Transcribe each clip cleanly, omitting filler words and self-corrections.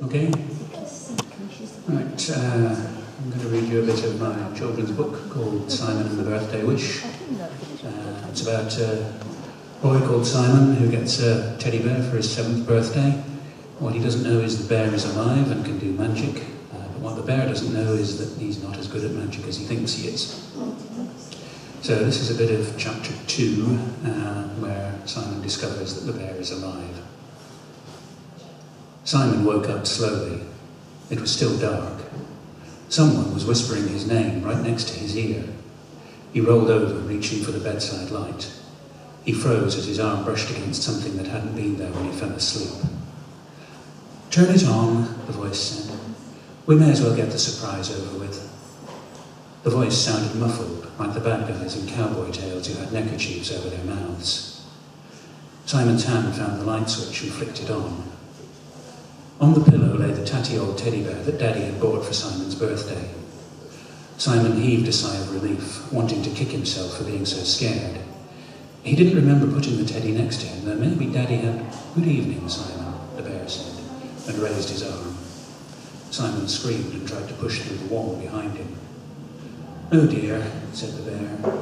Okay? Right, I'm going to read you a bit of my children's book called Simon and the Birthday Wish. It's about a boy called Simon who gets a teddy bear for his 7th birthday. What he doesn't know is the bear is alive and can do magic, but what the bear doesn't know is that he's not as good at magic as he thinks he is. So this is a bit of chapter 2, where Simon discovers that the bear is alive. Simon woke up slowly. It was still dark. Someone was whispering his name right next to his ear. He rolled over, reaching for the bedside light. He froze as his arm brushed against something that hadn't been there when he fell asleep. "Turn it on," the voice said. "We may as well get the surprise over with." The voice sounded muffled, like the bad guys in cowboy tales who had neckerchiefs over their mouths. Simon's hand found the light switch and flicked it on. On the pillow lay the tatty old teddy bear that Daddy had bought for Simon's birthday. Simon heaved a sigh of relief, wanting to kick himself for being so scared. He didn't remember putting the teddy next to him, though maybe Daddy had... "Good evening, Simon," the bear said, and raised his arm. Simon screamed and tried to push through the wall behind him. "Oh dear," said the bear.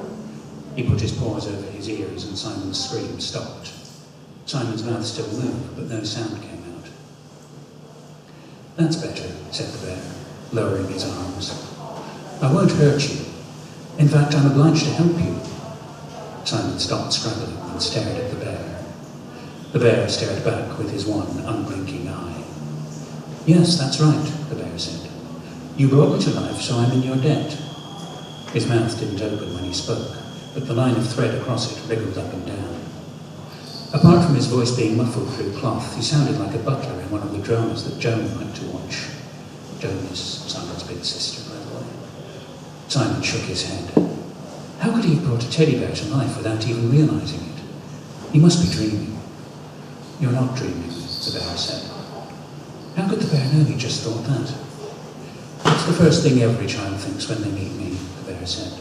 He put his paws over his ears and Simon's scream stopped. Simon's mouth still moved, but no sound came out. "That's better," said the bear, lowering his arms. "I won't hurt you. In fact, I'm obliged to help you." Simon stopped scrabbling and stared at the bear. The bear stared back with his one unblinking eye. "Yes, that's right," the bear said. "You brought me to life, so I'm in your debt." His mouth didn't open when he spoke, but the line of thread across it wriggled up and down. Apart from his voice being muffled through cloth, he sounded like a butler in one of the dramas that Joan went to watch. Joan is Simon's big sister, by the way. Simon shook his head. How could he have brought a teddy bear to life without even realising it? He must be dreaming. "You're not dreaming," the bear said. How could the bear know he just thought that? "It's the first thing every child thinks when they meet me," the bear said.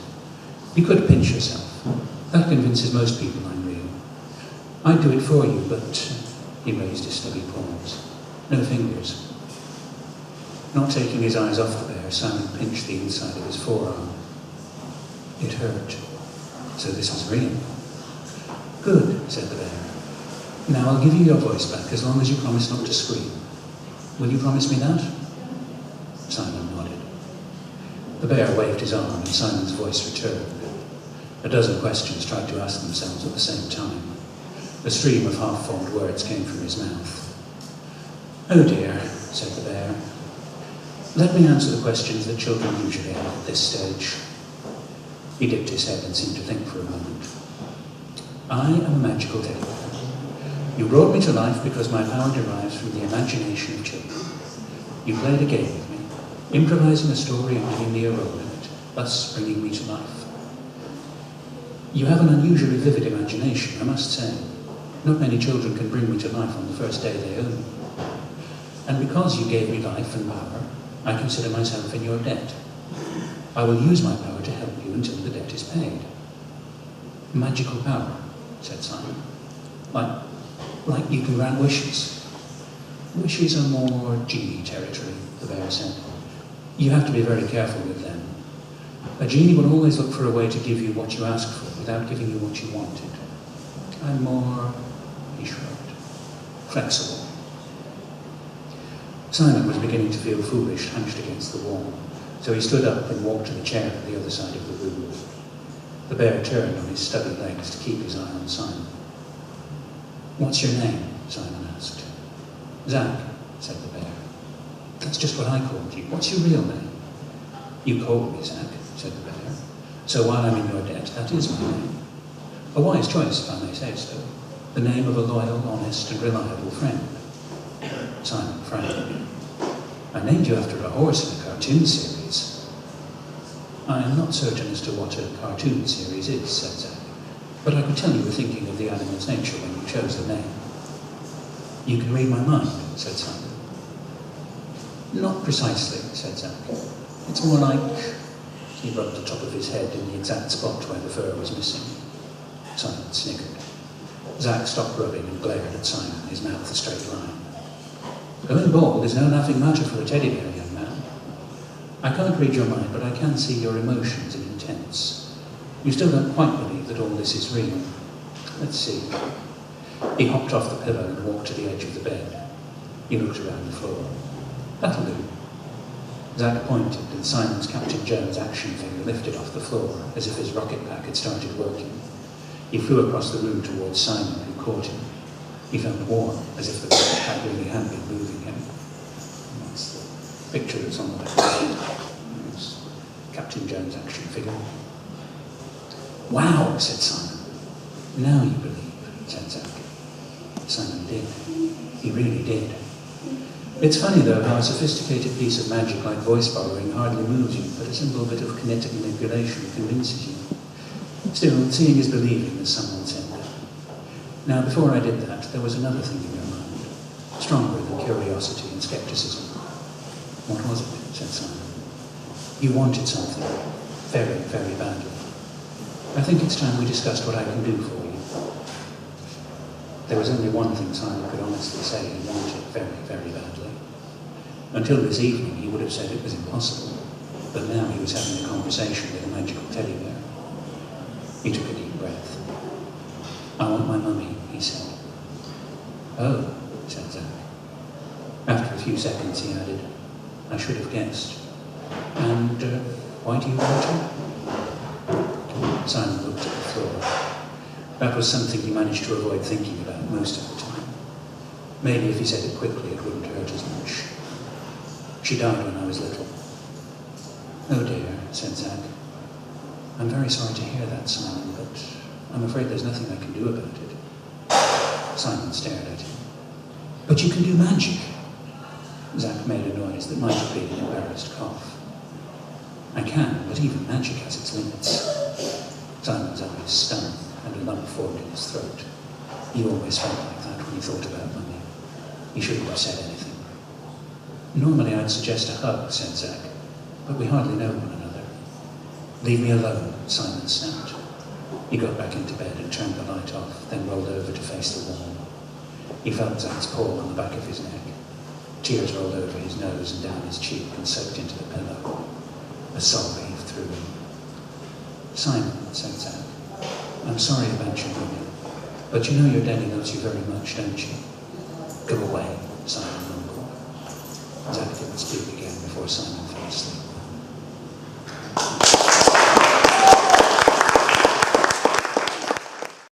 "You could pinch yourself. That convinces most people I'm real. I'd do it for you, but..." He raised his stubby paws. "No fingers." Not taking his eyes off the bear, Simon pinched the inside of his forearm. It hurt. So this was real. "Good," said the bear. "Now I'll give you your voice back as long as you promise not to scream. Will you promise me that?" Simon nodded. The bear waved his arm and Simon's voice returned. A dozen questions tried to ask themselves at the same time. A stream of half-formed words came from his mouth. "Oh dear," said the bear. "Let me answer the questions that children usually have at this stage." He dipped his head and seemed to think for a moment. "I am a magical teddy bear. You brought me to life because my power derives from the imagination of children. You played a game with me, improvising a story and giving me a role in it, thus bringing me to life. You have an unusually vivid imagination, I must say. Not many children can bring me to life on the first day they own me. And because you gave me life and power, I consider myself in your debt. I will use my power to help you until the debt is paid." "Magical power," said Simon. Like you can grant wishes." "Wishes are more genie territory," the bear said. "You have to be very careful with them. A genie will always look for a way to give you what you ask for without giving you what you wanted. I'm more," he shrugged, "flexible." Simon was beginning to feel foolish, hunched against the wall, so he stood up and walked to the chair at the other side of the room. The bear turned on his stubby legs to keep his eye on Simon. "What's your name?" Simon asked. "Zach," said the bear. "That's just what I called you. What's your real name?" "You called me Zach," said the bear. "So while I'm in your debt, that is my name. A wise choice, if I may say so. The name of a loyal, honest and reliable friend." Simon frowned. "I named you after a horse in a cartoon series." "I am not certain as to what a cartoon series is," said Zach, "but I could tell you were thinking of the animal's nature when you chose the name." "You can read my mind," said Simon. "Not precisely," said Zach. "It's more like..." He rubbed the top of his head in the exact spot where the fur was missing. Simon sniggered. Zach stopped rubbing and glared at Simon, his mouth a straight line. Going bald is no laughing matter for a teddy bear, young man. I can't read your mind, but I can see your emotions in intents. You still don't quite believe that all this is real. Let's see. He hopped off the pillow and walked to the edge of the bed. He looked around the floor. That'll do. Zack pointed, and Simon's Captain Jones action figure lifted off the floor, as if his rocket pack had started working. He flew across the room towards Simon, who caught him. He felt warm, as if the rocket pack really had been moving him. And that's the picture that's on the back. It's Captain Jones' action figure. Wow, said Simon. Now you believe, said Zack. Simon did. He really did. It's funny, though, how a sophisticated piece of magic like voice borrowing hardly moves you, but a simple bit of kinetic manipulation convinces you. Still, seeing is believing, as someone said. Now, before I did that, there was another thing in your mind, stronger than curiosity and skepticism. What was it? Said Simon. You wanted something, very, very badly. I think it's time we discussed what I can do for you. There was only one thing Simon could honestly say he wanted very, very badly. Until this evening, he would have said it was impossible, but now he was having a conversation with a magical teddy bear. He took a deep breath. I want my mummy, he said. Oh, said Zack. After a few seconds, he added, I should have guessed. And why do you want her? Simon looked at the floor. That was something he managed to avoid thinking about most of the time. Maybe if he said it quickly, it wouldn't hurt as much. She died when I was little. Oh dear, said Zack. I'm very sorry to hear that, Simon, but I'm afraid there's nothing I can do about it. Simon stared at him. But you can do magic. Zack made a noise that might have been an embarrassed cough. I can, but even magic has its limits. Simon's eyes stung, and a lump formed in his throat. He always felt like that when he thought about money. He shouldn't have said anything. Normally I'd suggest a hug, said Zack, but we hardly know one another. Leave me alone, Simon snapped. He got back into bed and turned the light off, then rolled over to face the wall. He felt Zack's paw on the back of his neck. Tears rolled over his nose and down his cheek and soaked into the pillow. A sob heaved through him. Simon, said Zack, I'm sorry about your mummy, but you know your daddy loves you very much, don't you? Go away, Simon mumbled. Zack didn't speak again before Simon fell asleep.